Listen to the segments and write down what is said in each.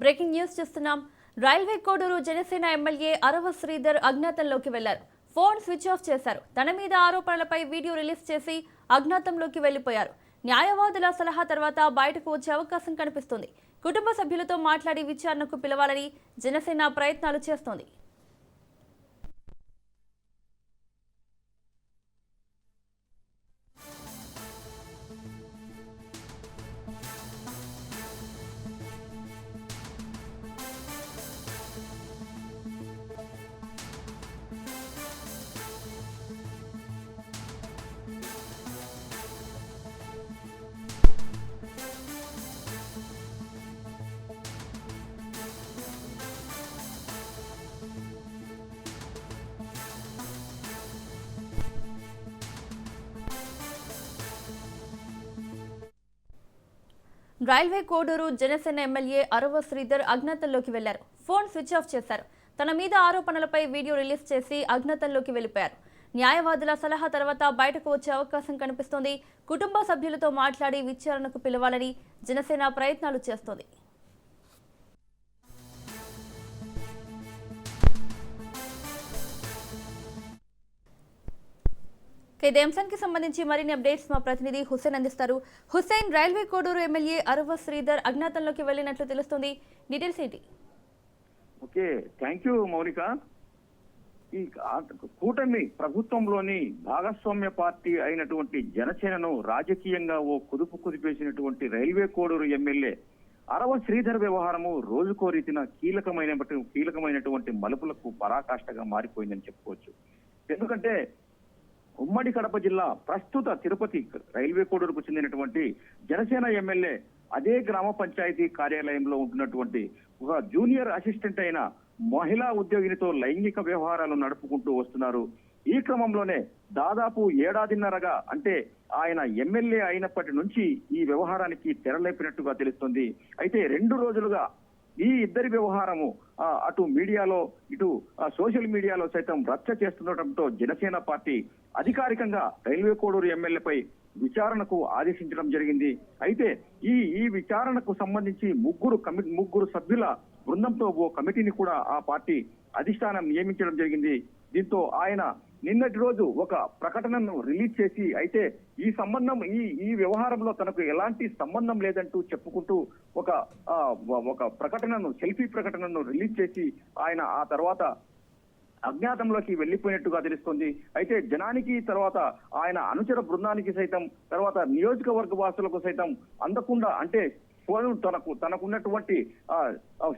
Breaking news చూస్తున్నాం. Railway Koduru Janasena MLA అరవ శ్రీధర్ అజ్ఞాతంలోకి వెళ్లారు. Phone switch off చేశారు. తన మీద ఆరోపణలపై వీడియో రిలీజ్ చేసి అజ్ఞాతంలోకి వెళ్లిపోయారు. న్యాయవాదుల సలహా తర్వాత బయటకు వచ్చే అవకాశం కనిపిస్తుంది. కుటుంబ సభ్యులతో మాట్లాడి విచారణకు పిలవాలని జనసేన ప్రయత్నాలు చేస్తోంది. రైల్వే కోడూరు జనసేన ఎమ్మెల్యే అరవ శ్రీధర్ అజ్ఞాతంలోకి వెళ్లారు. ఫోన్ స్విచ్ ఆఫ్ చేశారు. తన మీద ఆరోపణలపై వీడియో రిలీజ్ చేసి అజ్ఞాతంలోకి వెళ్లిపోయారు. న్యాయవాదుల సలహా తర్వాత బయటకు వచ్చే అవకాశం కనిపిస్తోంది. కుటుంబ సభ్యులతో మాట్లాడి విచారణకు పిలవాలని జనసేన ప్రయత్నాలు చేస్తోంది. ఇదే అంశానికి సంబంధించి మరిన్ని అప్డేట్స్ మా ప్రతినిధి హుసేన్ అందిస్తారు. హుసేన్, రైల్వే కోడూరు ఎమ్మెల్యే అరవ శ్రీధర్ అజ్ఞాతంలోకి వెళ్లినట్లు తెలుస్తుంది. డీటెయిల్స్ ఏంటి? ఓకే, థ్యాంక్ యూ మౌలిక. ఈ కూటమి ప్రభుత్వంలోని భాగస్వామ్య పార్టీ అయినటువంటి జనసేనను రాజకీయంగా ఓ కుదిపేసినటువంటి రైల్వే కోడూరు ఎమ్మెల్యే అరవ శ్రీధర్ వ్యవహారము రోజుకో రీతిన కీలకమైనటువంటి మలుపులకు పరాకాష్ఠగా మారిపోయిందని చెప్పుకోవచ్చు. ఎందుకంటే ఉమ్మడి కడప జిల్లా ప్రస్తుత తిరుపతి రైల్వే కోడూరుకు చెందినటువంటి జనసేన ఎమ్మెల్యే అదే గ్రామ పంచాయతీ కార్యాలయంలో ఉంటున్నటువంటి ఒక జూనియర్ అసిస్టెంట్ అయిన మహిళా ఉద్యోగినితో లైంగిక వ్యవహారాలు నడుపుకుంటూ వస్తున్నారు. ఈ క్రమంలోనే దాదాపు ఏడాదిన్నరగా అంటే ఆయన ఎమ్మెల్యే అయినప్పటి నుంచి ఈ వ్యవహారానికి తెరలేపినట్టుగా తెలుస్తుంది. అయితే 2 రోజులుగా ఈ ఇద్దరి వ్యవహారము అటు మీడియాలో ఇటు సోషల్ మీడియాలో సైతం రచ్చ చేస్తుండటంతో జనసేన పార్టీ అధికారికంగా రైల్వే కోడూరు ఎమ్మెల్యేపై విచారణకు ఆదేశించడం జరిగింది. అయితే ఈ విచారణకు సంబంధించి ముగ్గురు సభ్యుల బృందంతో ఓ కమిటీని కూడా ఆ పార్టీ అధిష్టానం నియమించడం జరిగింది. దీంతో ఆయన నిన్నటి రోజు ఒక ప్రకటనను రిలీజ్ చేసి అయితే ఈ వ్యవహారంలో తనకు ఎలాంటి సంబంధం లేదంటూ చెప్పుకుంటూ ఒక ప్రకటనను సెల్ఫీ ప్రకటనను రిలీజ్ చేసి ఆయన ఆ తర్వాత అజ్ఞాతంలోకి వెళ్లిపోయినట్టుగా తెలుస్తుంది. అయితే జనానికి తర్వాత ఆయన అనుచర బృందానికి సైతం తర్వాత నియోజకవర్గ వాసులకు సైతం అందకుండా అంటే ఫోన్ తనకున్నటువంటి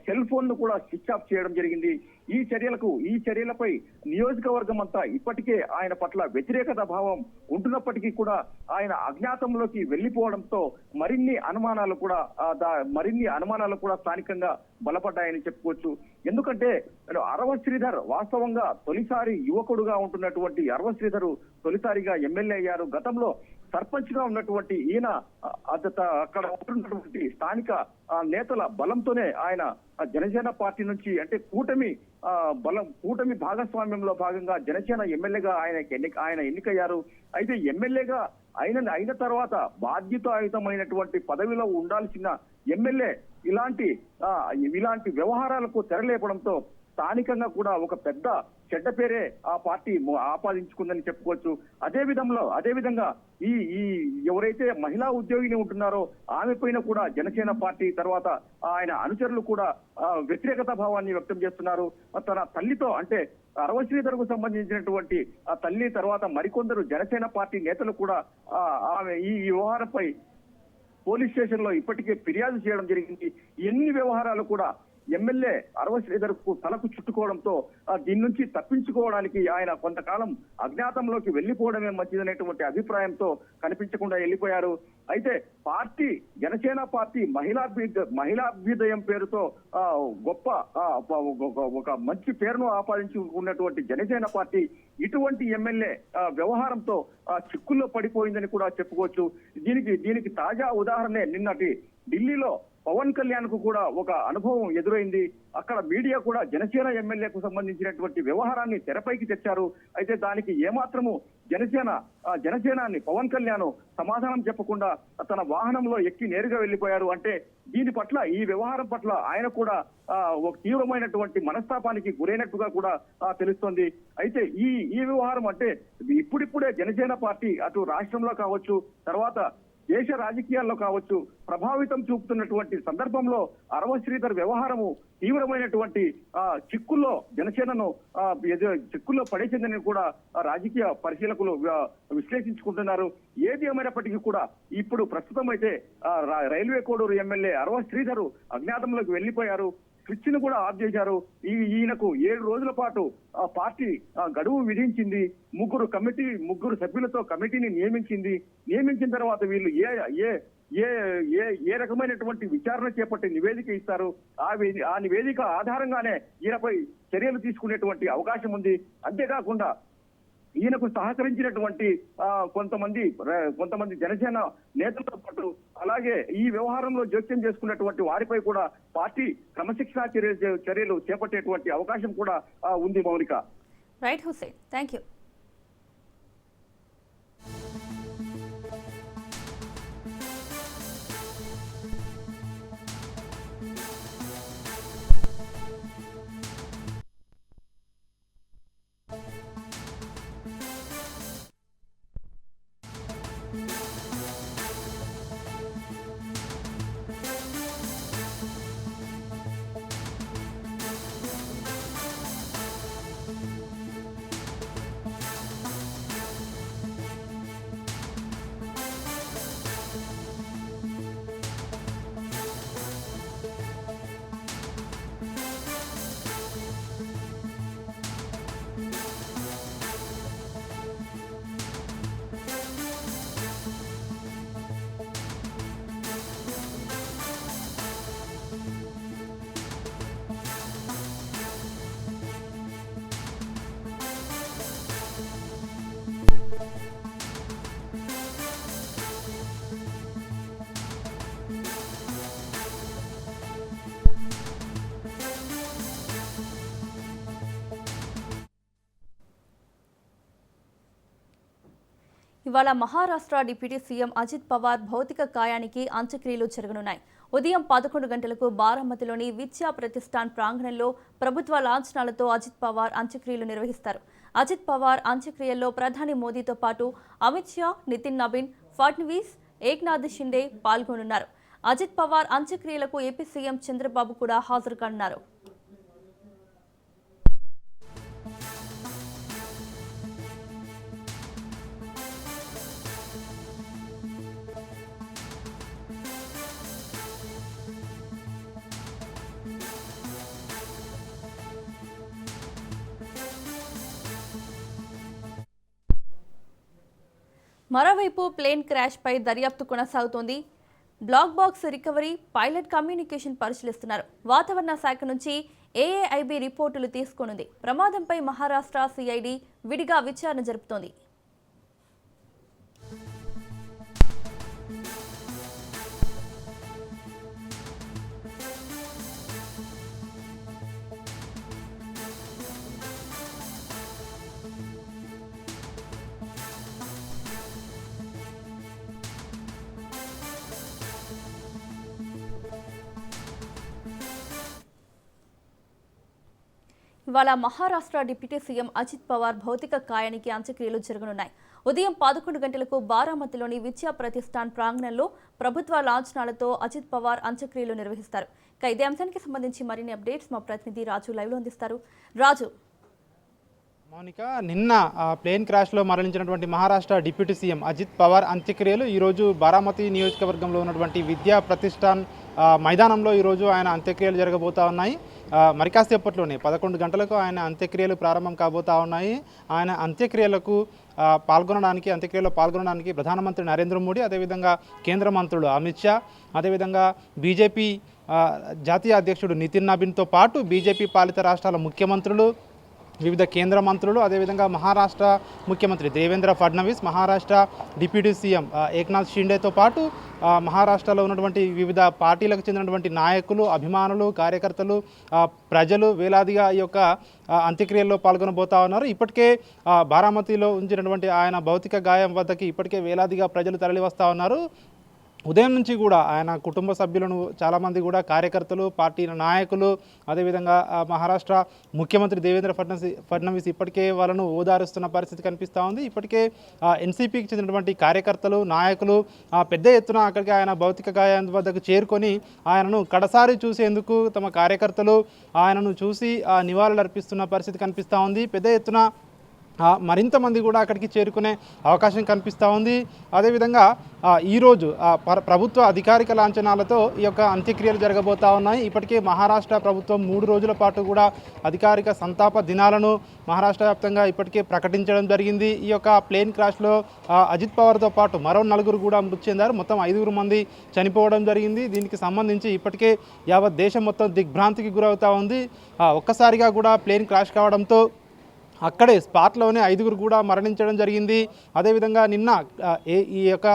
సెల్ ఫోన్ ను కూడా స్విచ్ ఆఫ్ చేయడం జరిగింది. ఈ చర్యలపై నియోజకవర్గం అంతా ఇప్పటికే ఆయన పట్ల వ్యతిరేకత భావం ఉంటున్నప్పటికీ కూడా ఆయన అజ్ఞాతంలోకి వెళ్లిపోవడంతో మరిన్ని అనుమానాలు కూడా స్థానికంగా బలపడ్డాయని చెప్పుకోవచ్చు. ఎందుకంటే అరవ శ్రీధర్ వాస్తవంగా తొలిసారి యువకుడుగా ఉంటున్నటువంటి అరవ శ్రీధర్ తొలిసారిగా ఎమ్మెల్యే అయ్యారు. గతంలో సర్పంచ్ గా ఉన్నటువంటి ఈయన అక్కడ ఉంటున్నటువంటి స్థానిక నేతల బలంతోనే ఆయన జనసేన పార్టీ నుంచి అంటే కూటమి భాగస్వామ్యంలో భాగంగా జనసేన ఎమ్మెల్యేగా ఆయన ఎన్నికయ్యారు. అయితే ఎమ్మెల్యేగా అయిన తర్వాత బాధ్యతాయుతమైనటువంటి పదవిలో ఉండాల్సిన ఎమ్మెల్యే ఇలాంటి వ్యవహారాలకు తెరలేపడంతో స్థానికంగా కూడా ఒక పెద్ద చెడ్డ పేరే ఆ పార్టీ ఆపాదించుకుందని చెప్పుకోవచ్చు. అదే విధంగా ఈ ఎవరైతే మహిళా ఉద్యోగిని ఉంటున్నారో ఆమె పైన కూడా జనసేన పార్టీ తర్వాత ఆయన అనుచరులు కూడా వ్యతిరేకత భావాన్ని వ్యక్తం చేస్తున్నారు. తన తల్లితో అంటే అరవ శ్రీధర్ కు సంబంధించినటువంటి ఆ తల్లి తర్వాత మరికొందరు జనసేన పార్టీ నేతలు కూడా ఆమె ఈ వ్యవహారంపై పోలీస్ స్టేషన్ లో ఇప్పటికే ఫిర్యాదు చేయడం జరిగింది. ఎన్ని వ్యవహారాలు కూడా ఎమ్మెల్యే అరవ శ్రీధర్ కు తలకు చుట్టుకోవడంతో దీని నుంచి తప్పించుకోవడానికి ఆయన కొంతకాలం అజ్ఞాతంలోకి వెళ్లిపోవడమే మంచిదనేటువంటి అభిప్రాయంతో కనిపించకుండా వెళ్లిపోయారు. అయితే జనసేన పార్టీ మహిళాభ్యుదయం పేరుతో ఒక మంచి పేరును ఆపాదించుకున్నటువంటి జనసేన పార్టీ ఇటువంటి ఎమ్మెల్యే వ్యవహారంతో చిక్కుల్లో పడిపోయిందని కూడా చెప్పుకోవచ్చు. దీనికి తాజా ఉదాహరణ నిన్నటి ఢిల్లీలో పవన్ కళ్యాణ్ కు కూడా ఒక అనుభవం ఎదురైంది. అక్కడ మీడియా కూడా జనసేన ఎమ్మెల్యేకు సంబంధించినటువంటి వ్యవహారాన్ని తెరపైకి తెచ్చారు. అయితే దానికి ఏమాత్రము జనసేనాన్ని పవన్ కళ్యాణ్ సమాధానం చెప్పకుండా తన వాహనంలో ఎక్కి నేరుగా వెళ్లిపోయారు. అంటే దీని పట్ల, ఈ వ్యవహారం పట్ల ఆయన కూడా ఒక తీవ్రమైనటువంటి మనస్తాపానికి గురైనట్టుగా కూడా తెలుస్తోంది. అయితే ఈ వ్యవహారం అంటే ఇప్పుడిప్పుడే జనసేన పార్టీ అటు రాష్ట్రంలో కావచ్చు, తర్వాత దేశ రాజకీయాల్లో కావచ్చు ప్రభావితం చూపుతున్నటువంటి సందర్భంలో అరవ శ్రీధర్ వ్యవహారము తీవ్రమైనటువంటి చిక్కుల్లో జనసేనను చిక్కుల్లో పడేసిందని కూడా రాజకీయ పరిశీలకులు విశ్లేషించుకుంటున్నారు. ఏది ఏమైనప్పటికీ కూడా ఇప్పుడు ప్రస్తుతం అయితే రైల్వే కోడూరు ఎమ్మెల్యే అరవ శ్రీధర్ అజ్ఞాతంలోకి వెళ్లిపోయారు. స్విచ్ ను కూడా ఆఫ్ చేశారు. ఈయనకు 7 రోజుల పాటు పార్టీ గడువు విధించింది. ముగ్గురు సభ్యులతో కమిటీని నియమించిన తర్వాత వీళ్ళు ఏ రకమైనటువంటి విచారణ చేపట్టి నివేదిక ఇస్తారు, ఆ నివేదిక ఆధారంగానే ఈయనపై చర్యలు తీసుకునేటువంటి అవకాశం ఉంది. అంతేకాకుండా ఈయనకు సహకరించినటువంటి కొంతమంది జనసేన నేతలతో పాటు అలాగే ఈ వ్యవహారంలో జోక్యం చేసుకున్నటువంటి వారిపై కూడా పార్టీ క్రమశిక్షణా చర్యలు చేపట్టేటువంటి అవకాశం కూడా ఉంది. Mounika. Right Hussain, thank you. ఇవాళ మహారాష్ట్ర డిప్యూటీ సీఎం అజిత్ పవార్ భౌతిక కాయానికి అంత్యక్రియలు జరగనున్నాయి. ఉదయం 11 గంటలకు బారామతిలోని విద్యా ప్రతిష్టాన్ ప్రాంగణంలో ప్రభుత్వ లాంఛనాలతో అజిత్ పవార్ అంత్యక్రియలు నిర్వహిస్తారు. అజిత్ పవార్ అంత్యక్రియల్లో ప్రధాని మోదీతో పాటు అమిత్ షా, నితిన్ నబీన్, ఫడ్నవీస్, ఏక్నాథ్ షిండే పాల్గొనున్నారు. అజిత్ పవార్ అంత్యక్రియలకు ఏపీ సీఎం చంద్రబాబు కూడా హాజరు కానున్నారు. మరోవైపు ప్లేన్ క్రాష్ పై దర్యాప్తు కొనసాగుతోంది. Black box recovery, pilot communication పరిశీలిస్తున్నారు. వాతావరణ శాఖ నుంచి ఏఏఐబీ రిపోర్టులు తీసుకోనుంది. ప్రమాదంపై మహారాష్ట్ర సిఐడి విడిగా విచారణ జరుపుతోంది. ఇవాళ మహారాష్ట్ర డిప్యూటీ సీఎం అజిత్ పవార్ భౌతిక కాయానికి అంత్యక్రియలు జరగనున్నాయి. ఉదయం 11 గంటలకు బారామతిలోని విద్యా ప్రతిష్టాన్ ప్రాంగణంలో ప్రభుత్వ లాంఛనాలతో అజిత్ పవార్ అంత్యక్రియలు నిర్వహిస్తారు. ఇదే అంశానికి సంబంధించి మరిన్ని అప్డేట్స్ మా ప్రతినిధి రాజు లైవ్లో అందిస్తారు. రాజు. మౌనిక, నిన్న ప్లేన్ క్రాష్లో మరణించినటువంటి మహారాష్ట్ర డిప్యూటీ సీఎం అజిత్ పవార్ అంత్యక్రియలు ఈరోజు బారామతి నియోజకవర్గంలో ఉన్నటువంటి విద్యా ప్రతిష్టాన్ మైదానంలో ఈరోజు ఆయన అంత్యక్రియలు జరగబోతా ఉన్నాయి. మరి కాసేపట్లోనే 11 గంటలకు ఆయన అంత్యక్రియలు ప్రారంభం కాబోతా ఉన్నాయి. ఆయన అంత్యక్రియలో పాల్గొనడానికి ప్రధానమంత్రి నరేంద్ర మోడీ, అదేవిధంగా కేంద్ర మంత్రులు అమిత్ షా, అదేవిధంగా బీజేపీ జాతీయ అధ్యక్షుడు నితిన్ నబీన్తో పాటు బీజేపీ పాలిత రాష్ట్రాల ముఖ్యమంత్రులు, వివిధ కేంద్ర మంత్రులు, అదేవిధంగా మహారాష్ట్ర ముఖ్యమంత్రి దేవేంద్ర ఫడ్నవీస్, మహారాష్ట్ర డిప్యూటీ సీఎం ఏక్నాథ్ షిండేతో పాటు మహారాష్ట్రలో ఉన్నటువంటి వివిధ పార్టీలకు చెందినటువంటి నాయకులు, అభిమానులు, కార్యకర్తలు, ప్రజలు వేలాదిగా ఈ యొక్క అంత్యక్రియల్లో పాల్గొనబోతా ఉన్నారు. ఇప్పటికే బారామతిలో ఉంచినటువంటి ఆయన భౌతిక గాయం వద్దకి ఇప్పటికే వేలాదిగా ప్రజలు తరలి వస్తూ ఉన్నారు. ఉదయం నుంచి కూడా ఆయన కుటుంబ సభ్యులను చాలామంది కూడా కార్యకర్తలు, పార్టీ నాయకులు, అదేవిధంగా మహారాష్ట్ర ముఖ్యమంత్రి దేవేంద్ర ఫడ్నవీస్ ఇప్పటికే వాళ్ళను ఓదారుస్తున్న పరిస్థితి కనిపిస్తూ ఉంది. ఇప్పటికే ఎన్సీపీకి చెందినటువంటి కార్యకర్తలు, నాయకులు పెద్ద ఎత్తున అక్కడికి ఆయన భౌతిక గాయం వద్దకు చేరుకొని ఆయనను కడసారి చూసేందుకు తమ కార్యకర్తలు ఆయనను చూసి నివాళులు అర్పిస్తున్న పరిస్థితి కనిపిస్తూ ఉంది. పెద్ద ఎత్తున మరింత మంది కూడా అక్కడికి చేరుకునే అవకాశం కనిపిస్తూ ఉంది. అదేవిధంగా ఈరోజు ప్రభుత్వ అధికారిక లాంఛనాలతో ఈ యొక్క అంత్యక్రియలు జరగబోతూ ఉన్నాయి. ఇప్పటికే మహారాష్ట్ర ప్రభుత్వం 3 రోజుల పాటు కూడా అధికారిక సంతాప దినాలను మహారాష్ట్ర వ్యాప్తంగా ఇప్పటికే ప్రకటించడం జరిగింది. ఈ యొక్క ప్లేన్ క్రాష్లో అజిత్ పవార్తో పాటు మరో 4 కూడా మృతి చెందారు. మొత్తం 5 మంది చనిపోవడం జరిగింది. దీనికి సంబంధించి ఇప్పటికే యావత్ దేశం మొత్తం దిగ్భ్రాంతికి గురవుతూ ఉంది. ఒక్కసారిగా కూడా ప్లేన్ క్రాష్ కావడంతో అక్కడే స్పాట్లోనే 5 కూడా మరణించడం జరిగింది. అదేవిధంగా నిన్న ఈ యొక్క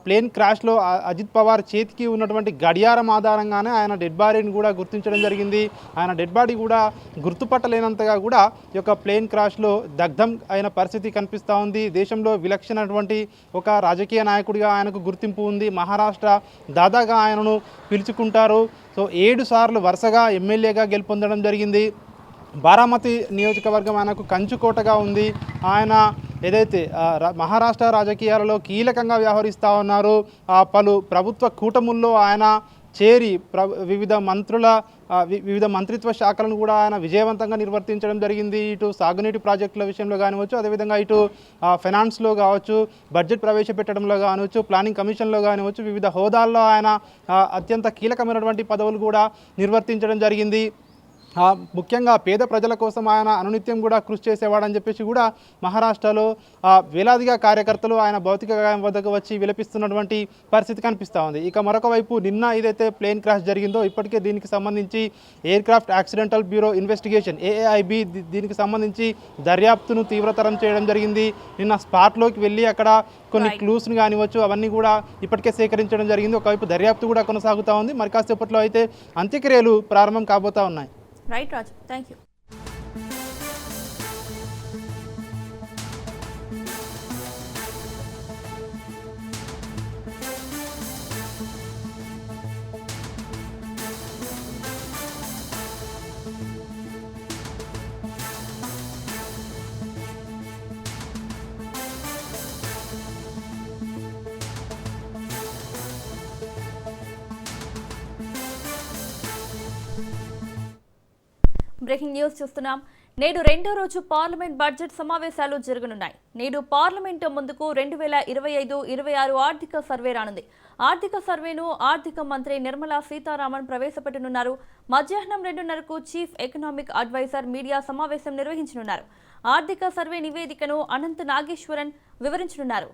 ప్లేన్ క్రాష్లో అజిత్ పవార్ చేతికి ఉన్నటువంటి గడియారం ఆధారంగానే ఆయన డెడ్ బాడీని కూడా గుర్తించడం జరిగింది. ఆయన డెడ్ బాడీ కూడా గుర్తుపట్టలేనంతగా కూడా ఈ యొక్క ప్లేన్ క్రాష్లో దగ్ధం అయిన పరిస్థితి కనిపిస్తూ ఉంది. దేశంలో విలక్షణటువంటి ఒక రాజకీయ నాయకుడిగా ఆయనకు గుర్తింపు ఉంది. మహారాష్ట్ర దాదాగా ఆయనను పిలుచుకుంటారు. సో 7 సార్లు వరుసగా ఎమ్మెల్యేగా గెలుపొందడం జరిగింది. బారామతి నియోజకవర్గం ఆయనకు కంచుకోటగా ఉంది. ఆయన ఏదైతే మహారాష్ట్ర రాజకీయాలలో కీలకంగా వ్యవహరిస్తూ ఉన్నారు. పలు ప్రభుత్వ కూటముల్లో ఆయన చేరి వివిధ మంత్రిత్వ శాఖలను కూడా ఆయన విజయవంతంగా నిర్వర్తించడం జరిగింది. ఇటు సాగునీటి ప్రాజెక్టుల విషయంలో కానివచ్చు, అదేవిధంగా ఇటు ఫైనాన్స్లో కావచ్చు, బడ్జెట్ ప్రవేశపెట్టడంలో కానివచ్చు, ప్లానింగ్ కమిషన్లో కానివచ్చు, వివిధ హోదాల్లో ఆయన అత్యంత కీలకమైనటువంటి పదవులు కూడా నిర్వర్తించడం జరిగింది. ముఖ్యంగా పేద ప్రజల కోసం ఆయన అనునిత్యం కూడా కృషి చేసేవాడని చెప్పేసి కూడా మహారాష్ట్రలో వేలాదిగా కార్యకర్తలు ఆయన భౌతిక గాయం వద్దకు వచ్చి విలపిస్తున్నటువంటి పరిస్థితి కనిపిస్తూ ఉంది. ఇక మరొక వైపు నిన్న ఏదైతే ప్లేన్ క్రాష్ జరిగిందో ఇప్పటికే దీనికి సంబంధించి aircraft accidental bureau investigation AAIB దీనికి సంబంధించి దర్యాప్తును తీవ్రతరం చేయడం జరిగింది. నిన్న స్పాట్లోకి వెళ్ళి అక్కడ కొన్ని క్లూస్ను కానివచ్చు అవన్నీ కూడా ఇప్పటికే సేకరించడం జరిగింది. ఒకవైపు దర్యాప్తు కూడా కొనసాగుతూ ఉంది. మరి కాసేపట్లో అయితే అంత్యక్రియలు ప్రారంభం కాబోతూ ఉన్నాయి. Right Raju, thank you. Breaking news చూస్తున్నాం. నేడు 2వ రోజు పార్లమెంట్ బడ్జెట్ సమావేశాలు జరగనున్నాయి. నేడు పార్లమెంటు ముందుకు 2025-26 ఆర్థిక సర్వే రానుంది. ఆర్థిక సర్వేను ఆర్థిక మంత్రి నిర్మలా సీతారామన్ ప్రవేశపెట్టనున్నారు. మధ్యాహ్నం 2:30కు చీఫ్ ఎకనామిక్ అడ్వైజర్ మీడియా సమావేశం నిర్వహించనున్నారు. ఆర్థిక సర్వే నివేదికను అనంత్ నాగేశ్వరన్ వివరించనున్నారు.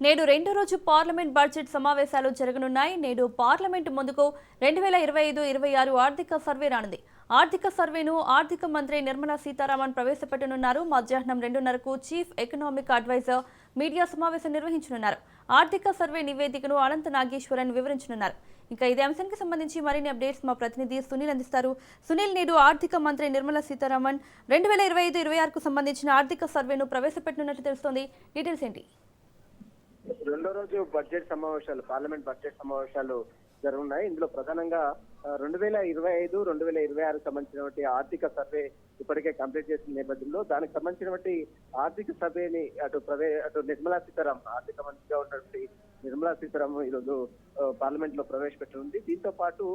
నేడు 2వ రోజు పార్లమెంట్ బడ్జెట్ సమావేశాలు జరగనున్నాయి. నేడు పార్లమెంటు ముందుకు 2025-26 ఆర్థిక సర్వే రానుంది. ఆర్థిక సర్వేను ఆర్థిక మంత్రి నిర్మలా సీతారామన్ ప్రవేశపెట్టనున్నారు. మధ్యాహ్నం 2:30కు చీఫ్ ఎకనామిక్ అడ్వైజర్ మీడియా సమావేశం నిర్వహించనున్నారు. ఆర్థిక సర్వే నివేదికను అనంత్ నాగేశ్వరన్ వివరించనున్నారు. ఇంకా ఇదే అంశానికి సంబంధించి మరిన్ని అప్డేట్స్ మా ప్రతినిధి సునీల్ అందిస్తారు. సునీల్, నేడు ఆర్థిక మంత్రి నిర్మలా సీతారామన్ 2025-26కు సంబంధించిన ఆర్థిక సర్వేను ప్రవేశపెట్టనున్నట్లు తెలుస్తోంది. డీటెయిల్స్ ఏంటి? 2వ రోజు బడ్జెట్ సమావేశాలు, పార్లమెంట్ బడ్జెట్ సమావేశాలు జరుగుతున్నాయి. ఇందులో ప్రధానంగా 2025-2026 సంబంధించినటువంటి ఆర్థిక సర్వే ఇప్పటికే కంప్లీట్ చేసిన నేపథ్యంలో దానికి సంబంధించినటువంటి ఆర్థిక సర్వేని అటు నిర్మలా సీతారామన్ ఆర్థిక మంత్రిగా ఉన్నటువంటి నిర్మలా సీతారామన్ ఈరోజు పార్లమెంట్ లో ప్రవేశపెట్టనుంది. దీంతో పాటు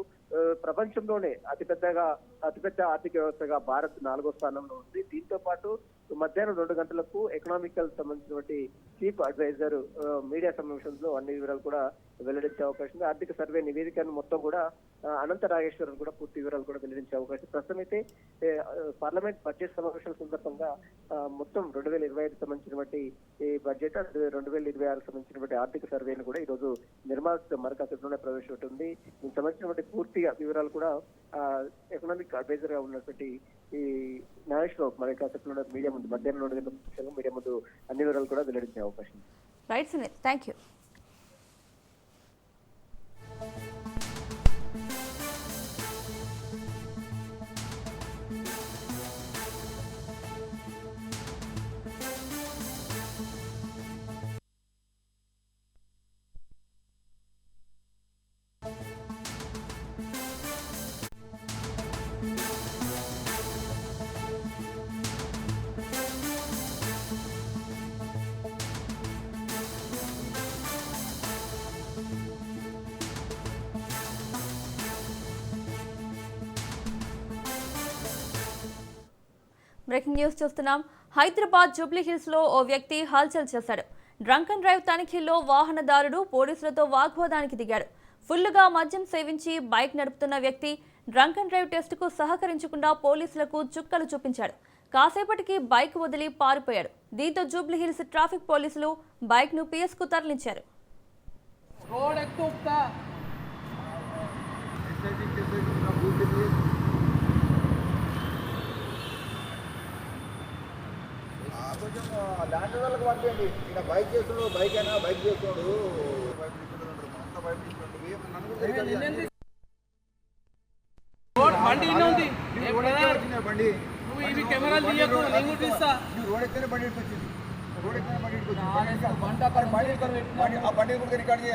ప్రపంచంలోనే అతిపెద్ద ఆర్థిక వ్యవస్థగా భారత్ 4వ స్థానంలో ఉంది. దీంతో పాటు మధ్యాహ్నం 2 గంటలకు ఎకనామికల్ సంబంధించినటువంటి చీఫ్ అడ్వైజర్ మీడియా సమావేశంలో అన్ని వివరాలు కూడా వెల్లడించే అవకాశం ఉంది. ఆర్థిక సర్వే నివేదికను మొత్తం కూడా అనంత నాగేశ్వరన్ కూడా పూర్తి వివరాలు కూడా వెల్లడించే అవకాశం. ప్రస్తుతం అయితే పార్లమెంట్ బడ్జెట్ సమావేశాల సందర్భంగా మొత్తం 2025 సంబంధించినటువంటి ఈ బడ్జెట్ 2026 సంబంధించినటువంటి ఆర్థిక సర్వేను కూడా ఈ రోజు నిర్మలా మరకాసేపులోనే ప్రవేశపెట్టింది. దీనికి సంబంధించినటువంటి పూర్తిగా వివరాలు కూడా ఎకనామిక్ అడ్వైజర్ గా ఉన్నటువంటి ఈ నాగేశ్వరరావు మరకాసేపులో మీడియా ముందు మధ్యాహ్నం 2 గంటల మీడియా ముందు అన్ని వివరాలు కూడా వెల్లడించే అవకాశం ఉంది. Right Sunil, thank you. Breaking news చూస్తున్నాం. హైదరాబాద్ జూబ్లీ హిల్స్ లో ఓ వ్యక్తి హల్చల్ చేశాడు. డ్రంక్ అండ్ డ్రైవ్ తనిఖీల్లో వాహనదారుడు పోలీసులతో వాగ్వాదానికి దిగాడు. ఫుల్లుగా మద్యం సేవించి బైక్ నడుపుతున్న వ్యక్తి డ్రంక్ అండ్ డ్రైవ్ టెస్టుకు సహకరించకుండా పోలీసులకు చుక్కలు చూపించాడు. కాసేపటికి బైక్ వదిలి పారిపోయాడు. దీంతో జూబ్లీ హిల్స్ ట్రాఫిక్ పోలీసులు బైక్ ను పిఎస్ కు తరలించారు. కొంచెం ల్యాండ్ వాళ్ళకి పంపండి. ఇక్కడ బైక్ చేస్తున్నాడు, బైక్ అయినా బైక్ చేస్తున్నాడు, బండి కెమెరాలు తీయకు, నేను తీస్తా. రోడ్ ఎక్కనే బండి వచ్చింది, రోడ్ ఎక్కనే బండి ఆ బండి కూడా రికార్డ్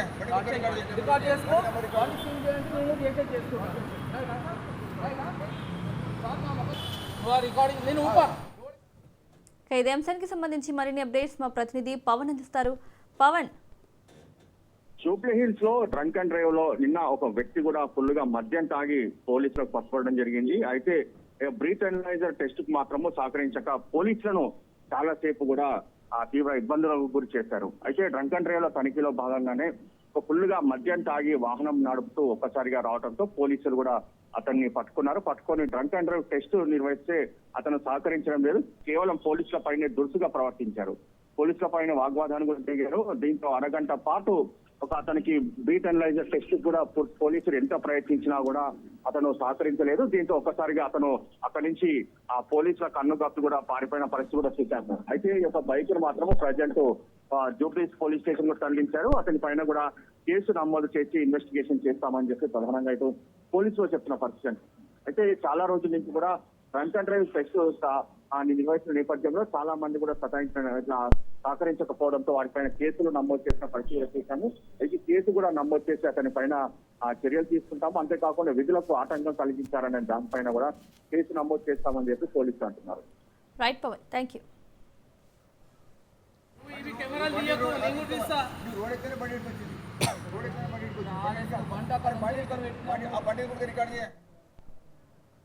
రికార్డింగ్ నేను ఇదే అంశానికి సంబంధించి మరిన్ని అప్డేట్స్ మా ప్రతినిధి పవన్ అందిస్తారు. పవన్, జూబ్లీ హిల్స్ లో డ్రంక్ అండ్ డ్రైవ్ లో నిన్న ఒక వ్యక్తి కూడా ఫుల్ గా మద్యం తాగి పోలీసులకు పట్టుకోవడం జరిగింది. అయితే బ్రీత్ అనలైజర్ టెస్ట్ కు మాత్రము సహకరించక పోలీసులను చాలా సేపు కూడా తీవ్ర ఇబ్బందులకు గురి చేశారు. అయితే డ్రంక్ అండ్ డ్రైవ్ లో తనిఖీలో భాగంగానే ఒక ఫుల్ గా మద్యం తాగి వాహనం నడుపుతూ ఒక్కసారిగా రావడంతో పోలీసులు కూడా అతన్ని పట్టుకొని డ్రంక్ అండ్ డ్రైవ్ టెస్ట్ నిర్వహిస్తే అతను సహకరించడం లేదు. కేవలం పోలీసుల పైన దురుసుగా ప్రవర్తించారు. పోలీసుల పైన వాగ్వాదానికి కూడా దిగారు. దీంతో అరగంట పాటు అతనికి బ్రీత్ అనలైజర్ టెస్ట్ కూడా పోలీసులు ఎంత ప్రయత్నించినా కూడా అతను సహకరించలేదు. దీంతో ఒక్కసారిగా అతను అక్కడి నుంచి ఆ పోలీసుల కన్నుగప్పు కూడా పారిపోయిన పరిస్థితి కూడా చూశారు. అయితే ఈ యొక్క బైక్ మాత్రం ప్రజెంట్ జూబ్లీస్ పోలీస్ స్టేషన్ కూడా తరలించారు. అతని పైన కూడా కేసు నమోదు చేసి ఇన్వెస్టిగేషన్ చేస్తామని చెప్పి ప్రధానంగా అయితే పోలీసులు చెప్తున్న పరిస్థితి. అయితే చాలా రోజుల నుంచి కూడా డ్రంక్ అండ్ డ్రైవ్ టెస్ట్ నిర్వహించిన నేపథ్యంలో చాలా మంది కూడా సహకరించకపోవడంతో వారిపైన కేసులు నమోదు చేసిన పరిస్థితి చేశాము. అయితే కేసు కూడా నమోదు చేసి అతని పైన చర్యలు తీసుకుంటాము. అంతేకాకుండా విధులకు ఆటంకం కలిగించారనే దానిపైన కూడా కేసు నమోదు చేస్తామని చెప్పి పోలీసులు అంటున్నారు. Right Pawan, thank you. Road ఎక్కనే బండి వచ్చింది, రోడ్ ఎక్కనే బండి బండి ఆ బండి కూడా రికార్డ్ చేయాలి.